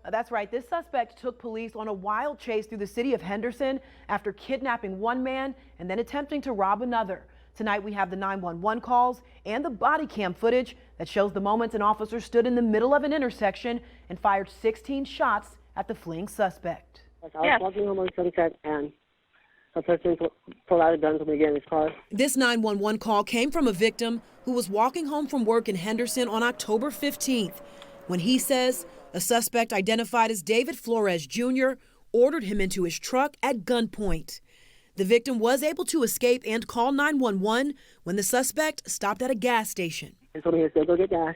That's right. This suspect took police on a wild chase through the city of Henderson after kidnapping one man and then attempting to rob another. Tonight we have the 911 calls and the body cam footage that shows the moments an officer stood in the middle of an intersection and fired 16 shots at the fleeing suspect. I was walking home on Sunset and a person pulled out a gun to me in his car. This 911 call came from a victim who was walking home from work in Henderson on October 15th when he says a suspect identified as David Flores Jr. ordered him into his truck at gunpoint. The victim was able to escape and call 911 when the suspect stopped at a gas station. He told me to go get gas,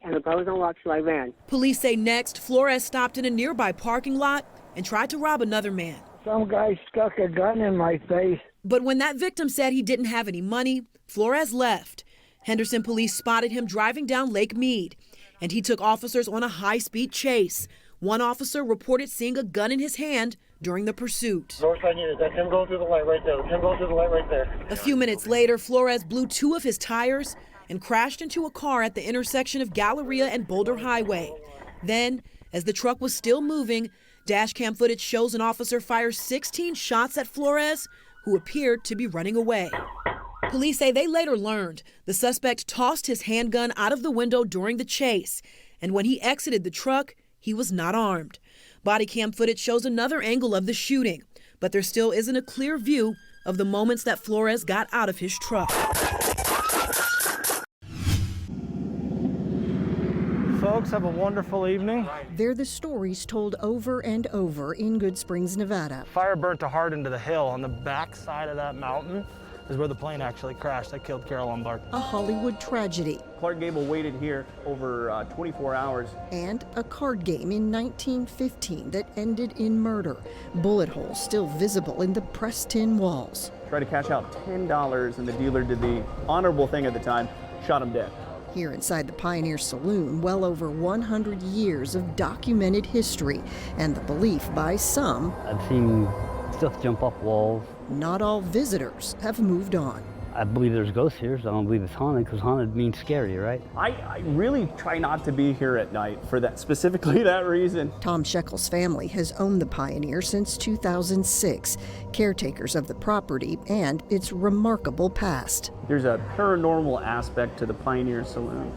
and the car was unlocked, so I ran. Police say next, Flores stopped in a nearby parking lot and tried to rob another man. Some guy stuck a gun in my face. But when that victim said he didn't have any money, Flores left. Henderson police spotted him driving down Lake Mead, and he took officers on a high-speed chase. One officer reported seeing a gun in his hand during the pursuit. North side unit, that's him going through the light right there. That's him going through the light right there. A few minutes later, Flores blew 2 of his tires and crashed into a car at the intersection of Galleria and Boulder Highway. Then, as the truck was still moving, dash cam footage shows an officer fire 16 shots at Flores, who appeared to be running away. Police say they later learned the suspect tossed his handgun out of the window during the chase, and when he exited the truck, he was not armed. Body cam footage shows another angle of the shooting, but there still isn't a clear view of the moments that Flores got out of his truck. Folks, have a wonderful evening. They're the stories told over and over in Goodsprings, Nevada. Fire burnt a heart into the hill. On the back side of that mountain is where the plane actually crashed that killed Carol Lombard. A Hollywood tragedy. Clark Gable waited here over 24 hours. And a card game in 1915 that ended in murder. Bullet holes still visible in the pressed tin walls. Tried to cash out $10, and the dealer did the honorable thing at the time, shot him dead. Here inside the Pioneer Saloon, well over 100 years of documented history and the belief by some, I've seen stuff jump off walls. Not all visitors have moved on. I believe there's ghosts here, so I don't believe it's haunted, because haunted means scary, right? I really try not to be here at night for that, specifically that reason. Tom Sheckel's family has owned the Pioneer since 2006, caretakers of the property and its remarkable past. There's a paranormal aspect to the Pioneer Saloon.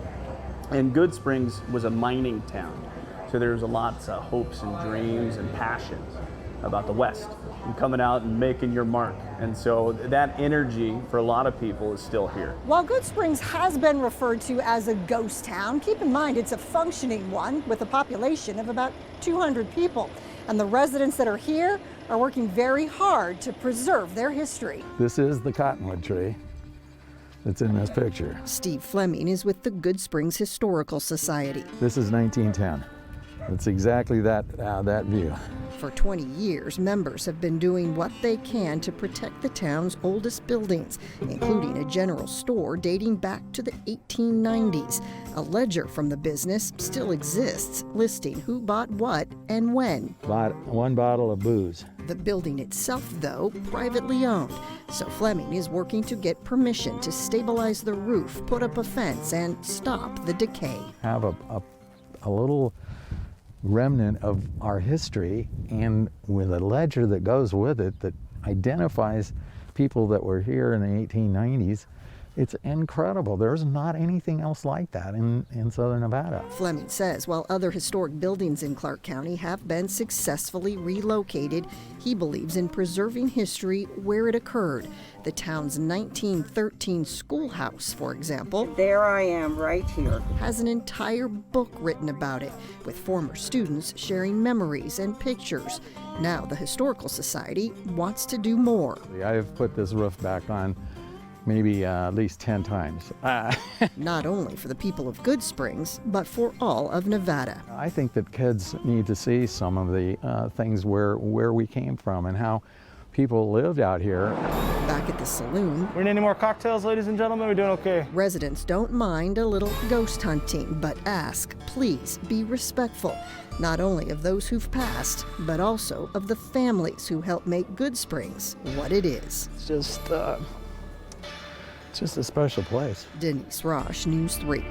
And Goodsprings was a mining town, so there's lots of hopes and dreams and passions about the West and coming out and making your mark. And so that energy for a lot of people is still here. While Goodsprings has been referred to as a ghost town, keep in mind it's a functioning one with a population of about 200 people. And the residents that are here are working very hard to preserve their history. This is the cottonwood tree that's in this picture. Steve Fleming is with the Goodsprings Historical Society. This is 1910. It's exactly that view. For 20 years, members have been doing what they can to protect the town's oldest buildings, including a general store dating back to the 1890s. A ledger from the business still exists, listing who bought what and when. Bought 1 bottle of booze. The building itself, though, privately owned. So Fleming is working to get permission to stabilize the roof, put up a fence, and stop the decay. Have a little remnant of our history, and with a ledger that goes with it that identifies people that were here in the 1890s. It's incredible. There's not anything else like that in southern Nevada. Fleming says while other historic buildings in Clark County have been successfully relocated, he believes in preserving history where it occurred. The town's 1913 schoolhouse, for example, there I am right here, has an entire book written about it, with former students sharing memories and pictures. Now the Historical Society wants to do more. I've put this roof back on maybe at least 10 times. Not only for the people of Goodsprings, but for all of Nevada. I think that kids need to see some of the things where we came from and how people lived out here. Back at the saloon, We need any more cocktails, ladies and gentlemen? We're doing okay. residents don't mind a little ghost hunting, but ask, please be respectful, not only of those who've passed, but also of the families who helped make Goodsprings what it is. It's just a special place. Denise Rosh, News 3.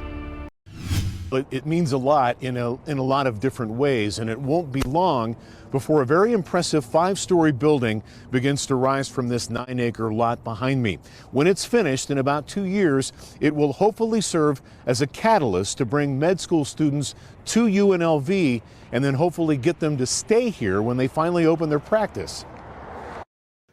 It means a lot in a lot of different ways, and it won't be long before a very impressive 5-story building begins to rise from this 9-acre lot behind me. When it's finished in about 2 years, it will hopefully serve as a catalyst to bring med school students to UNLV and then hopefully get them to stay here when they finally open their practice.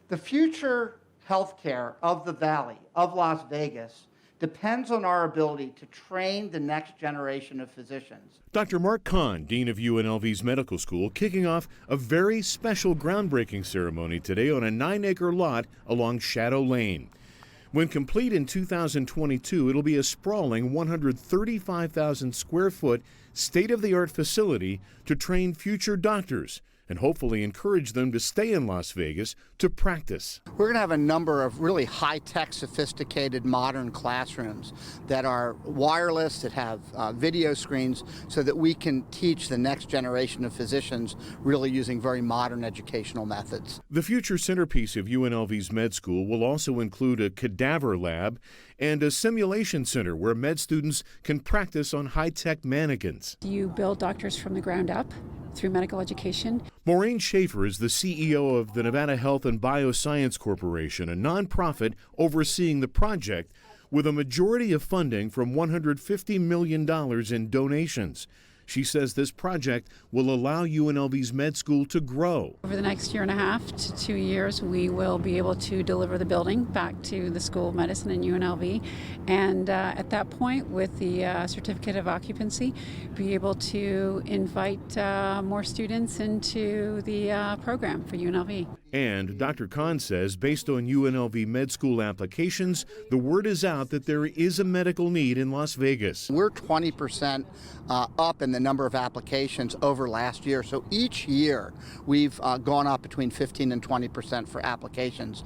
The future healthcare of the Valley, of Las Vegas, depends on our ability to train the next generation of physicians. Dr. Mark Kahn, Dean of UNLV's Medical School, kicking off a very special groundbreaking ceremony today on a 9-acre lot along Shadow Lane. When complete in 2022, it'll be a sprawling 135,000 square foot state-of-the-art facility to train future doctors and hopefully encourage them to stay in Las Vegas to practice. We're going to have a number of really high-tech, sophisticated, modern classrooms that are wireless, that have video screens, so that we can teach the next generation of physicians really using very modern educational methods. The future centerpiece of UNLV's med school will also include a cadaver lab and a simulation center where med students can practice on high-tech mannequins. You build doctors from the ground up through medical education. Maureen Schaefer is the CEO of the Nevada Health and Bioscience Corporation, a nonprofit overseeing the project with a majority of funding from $150 million in donations. She says this project will allow UNLV's med school to grow. Over the next 1.5 to 2 years, we will be able to deliver the building back to the School of Medicine in UNLV. And at that point, with the certificate of occupancy, be able to invite more students into the program for UNLV. And Dr. Kahn says, based on UNLV med school applications, the word is out that there is a medical need in Las Vegas. We're 20% up in the number of applications over last year. So each year we've gone up between 15 and 20% for applications.